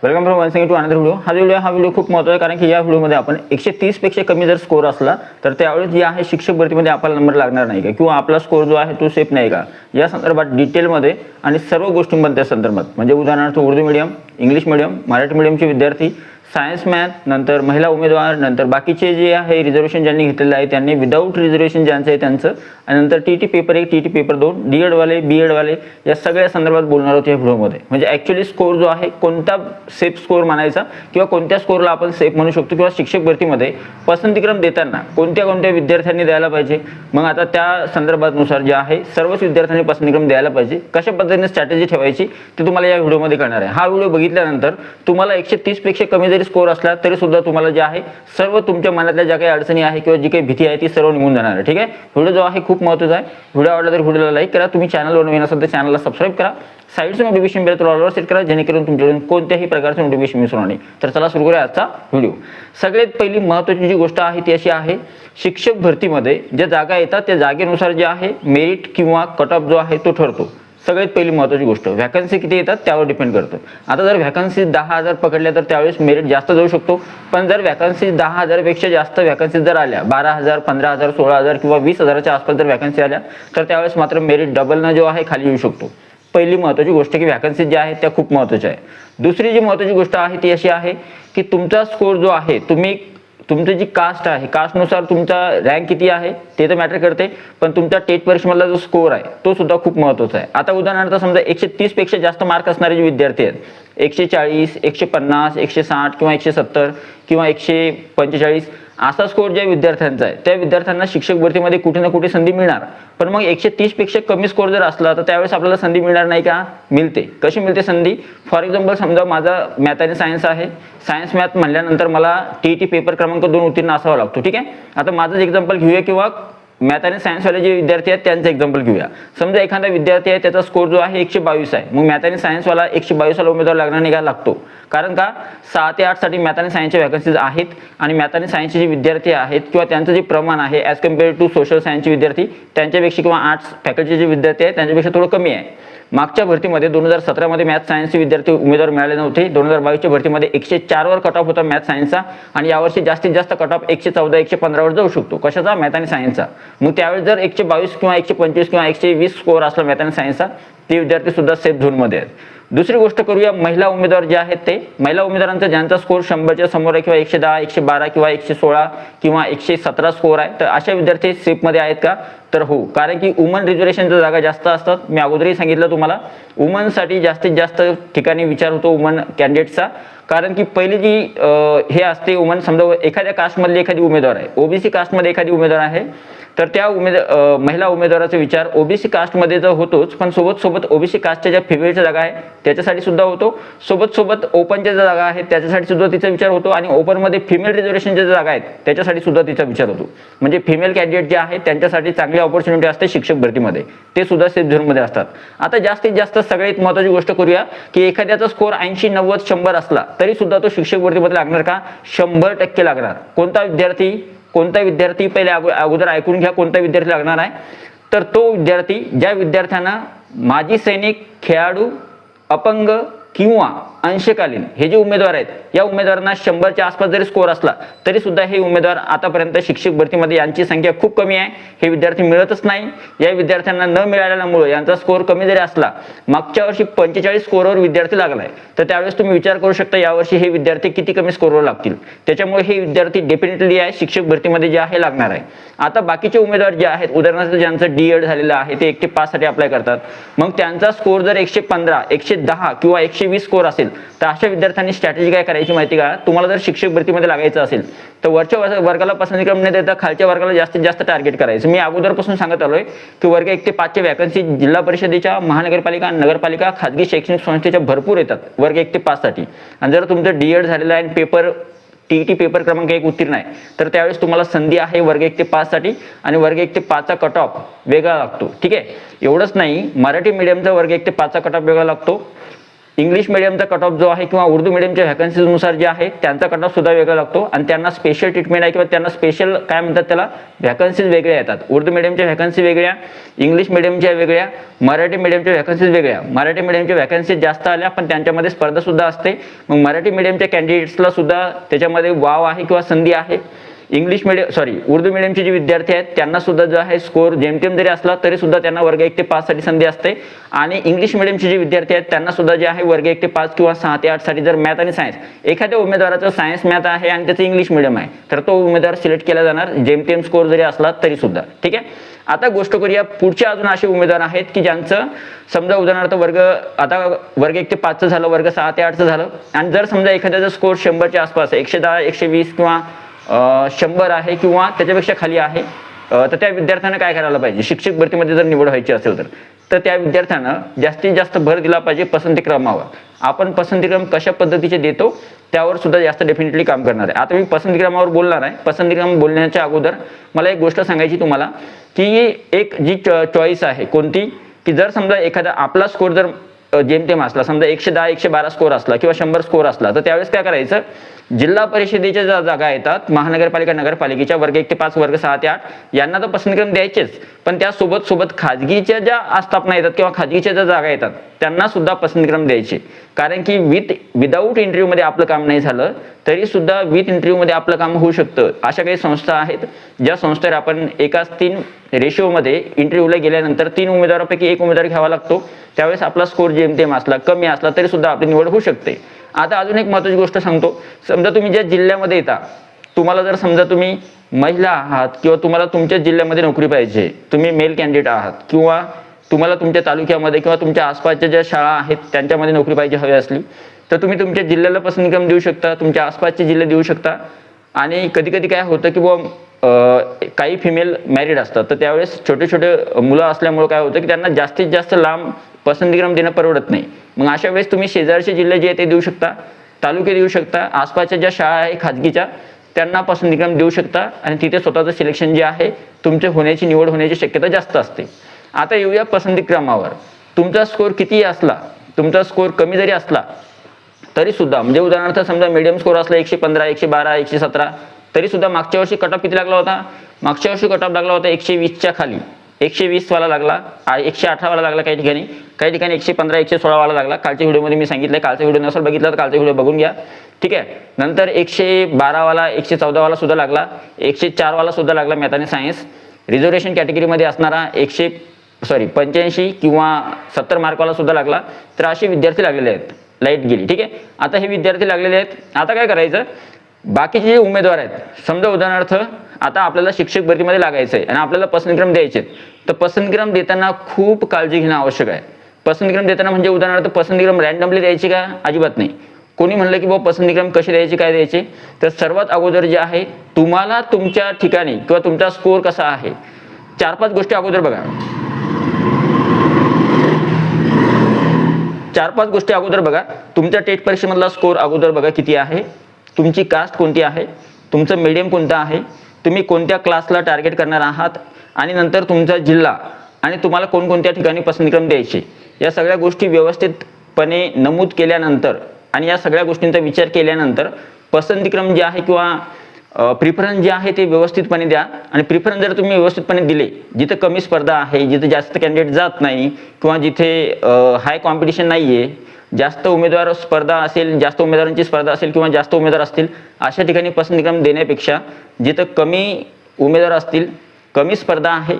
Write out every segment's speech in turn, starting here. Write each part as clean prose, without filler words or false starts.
Welcome from one two another video. हा video खूप महत्त्वाचा आहे, कारण की या व्हिडिओमध्ये आपण 130 पेक्षा कमी जर स्कोर असला तर त्यावेळेस जे आहे शिक्षक भरतीमध्ये आपला नंबर लागणार नाही का, किंवा आपला स्कोर जो आहे तो सेफ नाही का, या संदर्भात डिटेलमध्ये आणि सर्व गोष्टींमध्ये त्या संदर्भात, म्हणजे उदाहरणार्थ Urdu medium, English medium, Marathi मीडियमचे विद्यार्थी, सायन्स मॅथ, नंतर महिला उमेदवार, नंतर बाकीचे जे आहे रिझर्वेशन ज्यांनी घेतलेलं आहे त्यांनी, विदाऊट रिझर्वेशन ज्यांचं आहे त्यांचं, आणि नंतर टी पेपर 1, टी पेपर 2, डी.एडवाले, बी.एडवाले, या सगळ्या संदर्भात बोलणार आहोत या व्हिडिओमध्ये. म्हणजे ॲक्च्युली स्कोर जो आहे कोणता सेफ स्कोर मानायचा, किंवा कोणत्या स्कोरला आपण सेफ म्हणू शकतो, किंवा शिक्षक भरतीमध्ये पसंतीक्रम देताना कोणत्या विद्यार्थ्यांनी द्यायला पाहिजे. मग आता त्या संदर्भानुसार जे आहे सर्वच विद्यार्थ्यांनी पसंतीक्रम द्यायला पाहिजे, कशा पद्धतीने स्ट्रॅटेजी ठेवायची ते तुम्हाला या व्हिडिओमध्ये कळणार आहे. हा व्हिडिओ बघितल्यानंतर तुम्हाला 130 पेक्षा कमी जरी स्कोर असला तरी सुद्धा तुम्हाला जे आहे सर्व तुमच्या मनातल्या ज्या काही अडचणी आहे किंवा जी काही भीती आहे ती सर्व निघून जाणार आहे. ठीक आहे. व्हिडिओ जो आहे खूप महत्त्वाचा आहे. व्हिडिओ आवडला तर व्हिडिओला लाईक करा. तुम्ही चॅनलवर नवीन असाल तर चॅनलला सबस्क्राईब करा. साईडचं नोटिफिकेशन बेल ऑलवर सेट करा, जेणेकरून तुमच्याकडून कोणत्याही प्रकारचं नोटिफिकेशन मिस होणार नाही. तर चला सुरू करूया आजचा व्हिडिओ. सगळ्यात पहिली महत्त्वाची जी गोष्ट आहे ती अशी आहे, शिक्षक भरतीमध्ये ज्या जागा येतात त्या जागेनुसार जे आहे मेरिट किंवा कट ऑफ जो आहे तो ठरतो. सगळ्यात पहिली महत्त्वाची गोष्ट, व्हॅकन्सी किती येतात त्यावर डिपेंड करतं. आता जर व्हॅकन्सी 10,000 पकडल्या तर त्यावेळेस मेरिट जास्त जाऊ शकतो. पण जर व्हॅकन्सी 10,000 पेक्षा जास्त व्हॅकन्सी जर आल्या, 12,000, 15,000, 16,000 किंवा 20,000च्या आसपास जर व्हॅकन्सी आल्या तर त्यावेळेस मात्र मेरिट डबलनं जो आहे खाली येऊ शकतो. पहिली महत्त्वाची गोष्ट की व्हॅकन्सी ज्या आहेत त्या खूप महत्त्वाच्या आहे. दुसरी जी महत्त्वाची गोष्ट आहे ती अशी आहे की तुमचा स्कोर जो आहे, तुमची जी कास्ट आहे, कास्टनुसार तुमचा रँक किती आहे ते तर मॅटर करते, पण तुमचा टेट परीक्षेमधला जो स्कोर आहे तो सुद्धा खूप महत्त्वाचा आहे. आता उदाहरणार्थ समजा 130 पेक्षा जास्त मार्क असणारे जे विद्यार्थी आहेत, 140, 150, 160 किंवा 170 किंवा 145 असा स्कोर ज्या विद्यार्थ्यांचा आहे त्या विद्यार्थ्यांना शिक्षक भरतीमध्ये कुठे ना कुठे संधी मिळणार. पण मग 130 पेक्षा कमी स्कोर जर असला तर त्यावेळेस आपल्याला संधी मिळणार नाही का? मिळते. कशी मिळते संधी? फॉर एक्झाम्पल समजा माझा मॅथ आणि सायन्स आहे, सायन्स मॅथ म्हणल्यानंतर मला टी पेपर क्रमांक 2 उत्तीर्ण असावा लागतो. ठीक आहे. आता माझंच एक्झाम्पल घेऊया, किंवा मॅथ आणि सायन्सवाले जे विद्यार्थी आहेत त्यांचं एक्झाम्पल घेऊया. समजा एखादा विद्यार्थी आहे त्याचा स्कोर जो आहे 122 आहे, मग मॅथ आणि सायन्सवाला 122 वाला उमेदवार लागणार नाही का? लागतो. कारण का? 6 ते 8 साठी मॅथ आणि सायन्सच्या व्हॅकन्सीज आहेत, आणि मॅथ आणि सायन्सचे जे विद्यार्थी आहेत किंवा त्यांचं जे प्रमाण आहे ॲज कम्पेअर टू सोशल सायन्सचे विद्यार्थी त्यांच्यापेक्षा, किंवा आर्ट्स फॅकल्टीचे जे विद्यार्थी आहेत त्यांच्यापेक्षा थोडं कमी आहे. मागच्या भरतीमध्ये 2017 मध्ये मॅथ सायन्सचे विद्यार्थी उमेदवार मिळाले नव्हते. 2022च्या भरतीमध्ये 104 वर कट ऑफ होता मॅथ सायन्सचा, आणि यावर्षी जास्तीत जास्त कट ऑफ 114, 115 वर जाऊ शकतो. कशाचा? मॅथ आणि सायन्सचा. मग त्यावेळेस जर 122 किंवा 125 किंवा 120 स्कोअर असला मॅथ आणि सायन्सचा, ते विद्यार्थी सुद्धा सेफ झोनमध्ये आहेत. दुसरी गोष्ट करूया, महिला उमेदवार जे आहेत ते महिला उमेदवारांचा ज्यांचा स्कोर 100च्या समोर आहे, किंवा 110, 112 किंवा 116 किंवा 117 स्कोर आहे, तर अशा विद्यार्थी सेफमध्ये आहेत का? तर हो. कारण की वुमन रिझर्वेशनच्या जागा जास्त असतात. मी अगोदरही सांगितलं तुम्हाला, वुमनसाठी जास्तीत जास्त ठिकाणी विचार होतो वुमन कॅन्डिडेटचा. कारण की पहिली जी हे असते वुमन, समजा एखाद्या कास्टमधली एखादी उमेदवार आहे, ओबीसी कास्टमध्ये एखादी उमेदवार आहे, तर त्या महिला उमेदवाराचा विचार ओबीसी कास्टमध्ये तर होतोच, पण सोबत ओबीसी कास्टच्या ज्या फिमेलच्या जागा आहे त्याच्यासाठी सुद्धा होतो. सोबत ओपनच्या ज्या जागा आहेत त्याच्यासाठी सुद्धा तिचा विचार होतो, आणि ओपनमध्ये फिमेल रिझर्वेशनच्या जागा आहेत त्याच्यासाठी सुद्धा तिचा विचार होतो. म्हणजे फिमेल कॅन्डिडेट जे आहेत त्यांच्यासाठी चांगली ऑपॉर्च्युनिटी असते शिक्षक भरतीमध्ये, ते सुद्धा सेफ झोनमध्ये असतात. आता जास्तीत जास्त सगळ्यात महत्त्वाची गोष्ट करूया की एखाद्याचा स्कोर 80, 90, 100 असला तरी सुद्धा तो शिक्षक भरतीमध्ये लागणार का? 100% लागणार. कोणता विद्यार्थी पहिले अगोदर ऐकून घ्या, कोणता विद्यार्थी लागणार आहे? तर तो विद्यार्थी ज्या विद्यार्थ्यांना माजी सैनिक, खेळाडू, अपंग किंवा अंशकालीन हे जे उमेदवार आहेत, या उमेदवारांना 100च्या आसपास जरी स्कोर असला तरी सुद्धा हे उमेदवार आतापर्यंत शिक्षक भरतीमध्ये यांची संख्या खूप कमी आहे, हे विद्यार्थी मिळतच नाही. या विद्यार्थ्यांना न मिळाल्यामुळे यांचा स्कोर कमी जरी असला, मागच्या वर्षी 45 स्कोरवर विद्यार्थी लागलाय, तर त्यावेळेस तुम्ही विचार करू शकता यावर्षी हे विद्यार्थी किती कमी स्कोरवर लागतील. त्याच्यामुळे हे विद्यार्थी डेफिनेटली आहे शिक्षक भरतीमध्ये जे आहे लागणार आहे. आता बाकीचे उमेदवार जे आहेत, उदाहरणार्थ ज्यांचं डी.एड झालेलं आहे ते 1 ते 5 साठी अप्लाय करतात, मग त्यांचा स्कोर जर 115, 110 किंवा 120 स्कोर असेल तर अशा विद्यार्थ्यांनी स्ट्रॅटेजी काय करायची माहिती का? तुम्हाला जर शिक्षक भरतीमध्ये लागायचं असेल तर वरच्या वर्गाला पसंतीक्रम न देता खालच्या वर्गाला जास्तीत जास्त टार्गेट करायचं. मी अगोदरपासून सांगत आलोय की वर्ग 1 ते 5च्या वॅकन्सी जिल्हा परिषदेच्या, महानगरपालिका, नगरपालिका, खाजगी शैक्षणिक संस्थेच्या भरपूर येतात वर्ग 1 ते 5 साठी. आणि जर तुमचं डी.एड झालेलं आहे आणि टी पेपर क्रमांक 1 उत्तीर्ण आहे तर त्यावेळेस तुम्हाला संधी आहे वर्ग 1 ते 5 साठी, आणि वर्ग 1 ते 5चा कट ऑफ वेगळा लागतो. ठीक आहे. एवढंच नाही, मराठी मीडियमचा वर्ग 1 ते 5चा कट ऑफ वेगळा लागतो, इंग्लिश मिडियमचा कट ऑफ जो आहे किंवा उर्दू मिडियमच्या व्हॅकन्सीनुसार जे आहे त्यांचा कट ऑफ सुद्धा वेगळा लागतो आणि त्यांना स्पेशल ट्रीटमेंट आहे किंवा त्यांना स्पेशल काय म्हणतात त्याला व्हॅकन्सीज वेगळ्या येतात. उर्दू मिडियमच्या व्हॅकन्सी वेगळ्या, इंग्लिश मिडियमच्या वेगळ्या, मराठी मिडियमच्या व्हॅकन्सीज वेगळ्या. मराठी मिडियमच्या व्हॅकन्सीज जास्त आल्या पण त्यांच्यामध्ये स्पर्धा सुद्धा असते. मग मराठी मिडियमच्या कॅन्डिडेट्सला सुद्धा त्याच्यामध्ये वाव आहे किंवा संधी आहे. उर्दू मिडियमचे जे विद्यार्थी आहेत त्यांना सुद्धा जो आहे स्कोर जेमतेम जरी असला तरी सुद्धा त्यांना वर्ग 1 ते 5 साठी संधी असते. आणि इंग्लिश मिडियमचे जे विद्यार्थी आहेत त्यांना सुद्धा जे आहे वर्ग 1 ते 5 किंवा 6 ते 8 साठी जर मॅथ आणि सायन्स एखाद्या उमेदवाराचं सायन्स मॅथ आहे आणि त्याचं इंग्लिश मिडियम आहे तर तो उमेदवार सिलेक्ट केला जाणार जेमतेम स्कोर जरी असला तरी सुद्धा. ठीक आहे. आता गोष्ट करूया पुढचे अजून असे उमेदवार आहेत की ज्यांचं समजा उदाहरणार्थ वर्ग 1 ते 5 झालं, वर्ग 6 ते 8 झालं आणि जर समजा एखाद्याचा स्कोर 100च्या आसपास आहे, 110 120 किंवा 100 आहे किंवा त्याच्यापेक्षा खाली आहे, तर त्या विद्यार्थ्यांना काय करायला पाहिजे, शिक्षक भरतीमध्ये जर निवड व्हायची असेल तर त्या विद्यार्थ्यांना जास्तीत जास्त भर दिला पाहिजे पसंतीक्रमावर. आपण पसंतीक्रम कशा पद्धतीचे देतो त्यावर सुद्धा जास्त डेफिनेटली काम करणार आहे. आता मी पसंतीक्रमावर बोलणार आहे. पसंतीक्रम बोलण्याच्या अगोदर मला एक गोष्ट सांगायची तुम्हाला की एक जी चॉईस आहे कोणती, की जर समजा एखादा आपला स्कोर जर जेमतेम असला, समजा 110 112 स्कोर असला किंवा 100 स्कोर असला तर त्यावेळेस काय करायचं, जिल्हा परिषदेच्या ज्या जागा येतात महानगरपालिका नगरपालिकेच्या वर्ग 1 ते 5 वर्ग 6 ते 8 यांना तर पसंतीक्रम द्यायचेच, पण त्या सोबत खाजगीच्या ज्या आस्थापना येतात किंवा खाजगीच्या ज्या जागा येतात त्यांना सुद्धा पसंतीक्रम द्यायचे. कारण की विदाऊट इंटरव्ह्यू मध्ये आपलं काम नाही झालं तरी सुद्धा विथ इंटरव्ह्यू मध्ये आपलं काम होऊ शकतं. अशा काही संस्था आहेत ज्या संस्थेवर आपण एकाच 3 रेशिओमध्ये इंटरव्ह्यूला गेल्यानंतर 3 उमेदवारापैकी 1 उमेदवार घ्यावा लागतो. त्यावेळेस आपला स्कोर जेमतेम असला कमी असला तरी सुद्धा आपली निवड होऊ शकते. आता अजून एक महत्त्वाची गोष्ट सांगतो. समजा तुम्ही ज्या जिल्ह्यामध्ये येता, तुम्हाला जर समजा तुम्ही महिला आहात किंवा तुम्हाला तुमच्या जिल्ह्यामध्ये नोकरी पाहिजे, तुम्ही मेल कॅन्डिडेट आहात किंवा तुम्हाला तुमच्या तालुक्यामध्ये किंवा तुमच्या आसपासच्या ज्या शाळा आहेत त्यांच्यामध्ये नोकरी पाहिजे हवी असली तर तुम्ही तुमच्या जिल्ह्याला पसंतीक्रम देऊ शकता, तुमच्या आसपासचे जिल्हे देऊ शकता. आणि कधी कधी काय होतं की काही फिमेल मॅरिड असतात तर त्यावेळेस छोटे छोटे मुलं असल्यामुळे काय होतं की त्यांना जास्तीत जास्त लांब पसंतीक्रम देणं परवडत नाही. मग अशा वेळेस तुम्ही शेजारचे जिल्हे जे आहे ते देऊ शकता, तालुके देऊ शकता, आसपासच्या ज्या शाळा आहे खाजगीच्या त्यांना पसंतीक्रम देऊ शकता आणि तिथे स्वतःचं सिलेक्शन जे आहे तुमचे निवड होण्याची शक्यता जास्त असते. आता येऊया पसंतीक्रमावर. तुमचा स्कोर कितीही असला, तुमचा स्कोर कमी जरी असला तरी सुद्धा, म्हणजे उदाहरणार्थ समजा मीडियम स्कोर असला 115 112 117 तरी सुद्धा मागच्या वर्षी कट ऑफ किती लागला होता, मागच्या वर्षी कट ऑफ लागला होता 120च्या खाली, 120 वाला लागला, 118 वाला लागला, काही ठिकाणी 115 116 वाला लागला. कालच्या व्हिडिओमध्ये मी सांगितलं, कालचा व्हिडिओ नसेल बघितला तर कालचा व्हिडिओ बघून घ्या. ठीक आहे. नंतर 112 वाला 114 वाला सुद्धा लागला, 104 वाला सुद्धा लागला मॅथ आणि सायन्स. रिझर्वेशन कॅटेगरीमध्ये असणारा 85 किंवा 70 मार्कवाला सुद्धा लागला. तर असे विद्यार्थी लागलेले आहेत. लाईट गेली. ठीक आहे. आता हे विद्यार्थी लागलेले आहेत. आता काय करायचं, बाकीचे जे उमेदवार आहेत, समजा उदाहरणार्थ आता आपल्याला शिक्षक भरतीमध्ये लागायचं आहे आणि आपल्याला पसंतीक्रम द्यायचे, तर पसंतीक्रम देताना खूप काळजी घेणं आवश्यक आहे. पसंतीक्रम देताना म्हणजे उदाहरणार्थ पसंतीक्रम रॅन्डमली द्यायची का, अजिबात नाही. कोणी म्हणलं की पसंतीक्रम कशी द्यायची काय द्यायचे, तर सर्वात अगोदर जे आहे तुम्हाला तुमच्या ठिकाणी किंवा तुमचा स्कोर कसा आहे 4-5 गोष्टी अगोदर बघा. 4-5 गोष्टी अगोदर बघा. तुमच्या टेट परीक्षेमधला स्कोर अगोदर बघा किती आहे, तुमची कास्ट कोणती आहे, तुमचं मीडियम कोणतं आहे, तुम्ही कोणत्या क्लासला टार्गेट करणार आहात आणि नंतर तुमचा जिल्हा आणि तुम्हाला कोणकोणत्या ठिकाणी पसंतीक्रम द्यायचे, या सगळ्या गोष्टी व्यवस्थितपणे नमूद केल्यानंतर आणि या सगळ्या गोष्टींचा विचार केल्यानंतर पसंतीक्रम जे आहे किंवा प्रिफरन्स जे आहे ते व्यवस्थितपणे द्या. आणि प्रिफरन्स जर तुम्ही व्यवस्थितपणे दिले, जिथे कमी स्पर्धा आहे, जिथे जास्त कॅन्डिडेट जात नाही किंवा जिथे हाय कॉम्पिटिशन नाही आहे, जास्त उमेदवार स्पर्धा असेल, जास्त उमेदवारांची स्पर्धा असेल किंवा जास्त उमेदवार असतील अशा ठिकाणी पसंतीक्रम देण्यापेक्षा जिथं कमी उमेदवार असतील, कमी स्पर्धा आहे,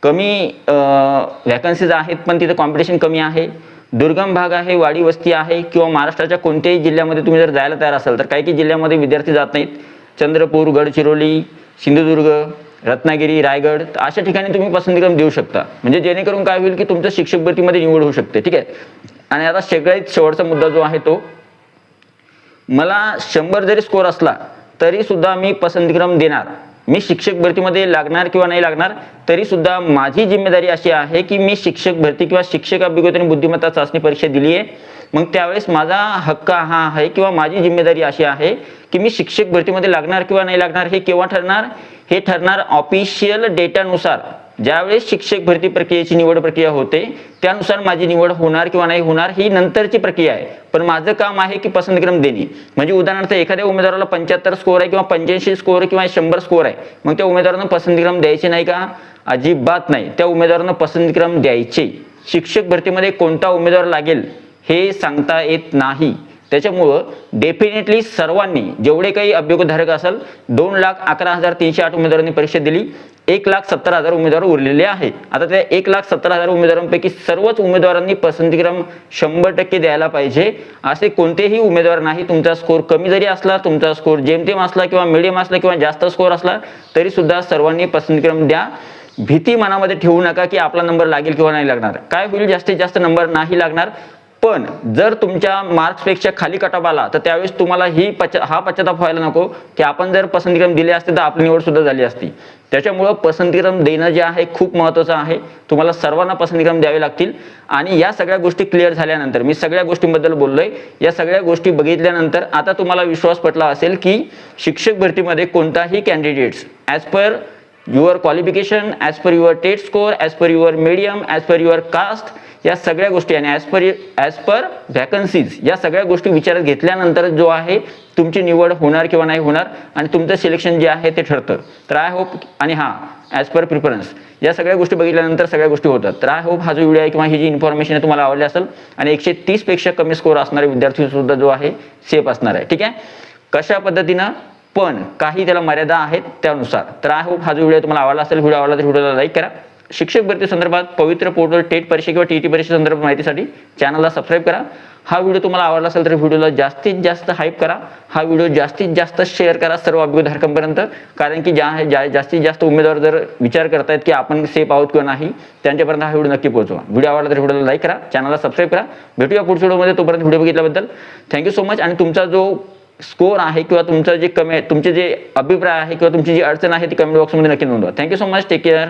कमी व्हॅकन्सीज आहेत पण तिथं कॉम्पिटिशन कमी आहे, दुर्गम भाग आहे, वाडी वस्ती आहे किंवा महाराष्ट्राच्या कोणत्याही जिल्ह्यामध्ये तुम्ही जर जायला तयार असाल तर काही जिल्ह्यामध्ये विद्यार्थी जात नाहीत, चंद्रपूर, गडचिरोली, सिंधुदुर्ग, रत्नागिरी, रायगड, अशा ठिकाणी तुम्ही पसंतीक्रम देऊ शकता. म्हणजे जेणेकरून काय होईल की तुमचं शिक्षक भरतीमध्ये निवड होऊ शकते. ठीक आहे. आणि आता सगळ्यात शेवटचा मुद्दा जो आहे तो, मला 100 जरी स्कोर असला तरी सुद्धा मी पसंतीक्रम देणार. मी शिक्षक भरतीमध्ये लागणार किंवा नाही लागणार तरी सुद्धा माझी जिम्मेदारी अशी आहे की मी शिक्षक भरती किंवा शिक्षक अभिज्ञता आणि बुद्धिमत्ता चाचणी परीक्षा दिली आहे. मग त्यावेळेस माझा हक्क हा आहे किंवा माझी जिम्मेदारी अशी आहे की मी शिक्षक भरतीमध्ये लागणार किंवा नाही लागणार हे केव्हा ठरणार, हे ठरणार ऑफिशियल डेटानुसार. ज्यावेळेस शिक्षक भरती प्रक्रियेची निवड प्रक्रिया होते त्यानुसार माझी निवड होणार किंवा नाही होणार ही नंतरची प्रक्रिया आहे, पण माझं काम आहे की पसंतीक्रम देणे. म्हणजे उदाहरणार्थ एखाद्या उमेदवाराला 75 स्कोर आहे किंवा 85 स्कोर किंवा 100 स्कोर आहे, मग त्या उमेदवारांना पसंतीक्रम द्यायचे नाही का? अजिबात नाही, त्या उमेदवारांना पसंतीक्रम द्यायचे. शिक्षक भरतीमध्ये कोणता उमेदवार लागेल हे सांगता येत नाही. त्याच्यामुळं डेफिनेटली सर्वांनी जेवढे काही अभ्यर्थीधारक असेल 2,11,308 उमेदवारांनी परीक्षा दिली, 1,70,000 उमेदवार उरलेले आहे. आता त्या 1,70,000 उमेदवारांपैकी सर्वच उमेदवारांनी पसंतीक्रम 100% द्यायला पाहिजे. असे कोणतेही उमेदवार नाही, तुमचा स्कोर कमी जरी असला, तुमचा स्कोर जेमतेम असला किंवा मिडियम असला किंवा जास्त स्कोर असला तरी सुद्धा सर्वांनी पसंतीक्रम द्या. भीती मनामध्ये ठेवू नका की आपला नंबर लागेल किंवा नाही लागणार. काय होईल, जास्तीत जास्त नंबर नाही लागणार, पण जर तुमच्या मार्क्सपेक्षा खाली कट ऑफ आला तर त्यावेळेस तुम्हाला हा पश्चाताप व्हायला नको की आपण जर पसंतीक्रम दिले असते तर आपली निवड सुद्धा झाली असती. त्याच्यामुळं पसंतीक्रम देणं जे आहे खूप महत्त्वाचं आहे. तुम्हाला सर्वांना पसंतीक्रम द्यावे लागतील. आणि या सगळ्या गोष्टी क्लिअर झाल्यानंतर, मी सगळ्या गोष्टींबद्दल बोललोय, या सगळ्या गोष्टी बघितल्यानंतर आता तुम्हाला विश्वास पटला असेल की शिक्षक भरतीमध्ये कोणताही candidates as per your qualification, as per your test score, as per your medium, as per your caste, या सगळ्या गोष्टी आणि ॲज पर व्हॅकन्सीज या सगळ्या गोष्टी विचारात घेतल्यानंतर जो आहे तुमची निवड होणार किंवा नाही होणार आणि तुमचं सिलेक्शन जे आहे ते ठरतं. तर आय होप, आणि ॲज पर प्रिफरन्स या सगळ्या गोष्टी बघितल्यानंतर सगळ्या गोष्टी होतात. तर आय होप हा जो व्हिडिओ आहे किंवा ही जी इन्फॉर्मेशन आहे तुम्हाला आवडली असेल आणि 130 पेक्षा कमी स्कोर असणारे विद्यार्थी सुद्धा जो आहे सेफ असणार आहे. ठीक आहे, कशा पद्धतीनं, पण काही त्याला मर्यादा आहेत त्यानुसार. तर आय होप हा जो व्हिडिओ तुम्हाला आवडला असेल. व्हिडिओ आवडला तर व्हिडिओला लाईक करा. शिक्षक भरती संदर्भात पवित्र पोर्टल टेट परीक्षा किंवा टीईटी परीक्षा संदर्भात माहितीसाठी चॅनलला सबस्क्राईब करा. हा व्हिडिओ तुम्हाला आवडला असेल तर व्हिडिओला जास्तीत जास्त हाईप करा. हा व्हिडिओ जास्तीत जास्त शेअर करा सर्व अभ्यर्थीधारकांपर्यंत, कारण की जास्तीत जास्त उमेदवार जर विचार करतायत की आपण सेफ आहोत किंवा नाही, त्यांच्यापर्यंत हा व्हिडिओ नक्की पोहोचवा. व्हिडिओ आवडला तर व्हिडिओला लाईक करा, चॅनलला सबस्क्राईब करा. भेटूया पुढच्या व्हिडिओमध्ये. तोपर्यंत व्हिडिओ बघितल्याबद्दल थँक्यू सो मच. आणि तुमचा जो स्कोर आहे किंवा तुमचं जे तुमचे जे अभिप्राय आहे किंवा तुमची जी अडचण आहे ती कमेंट बॉक्समध्ये नक्की नोंदवा. Thank you so much. Take care.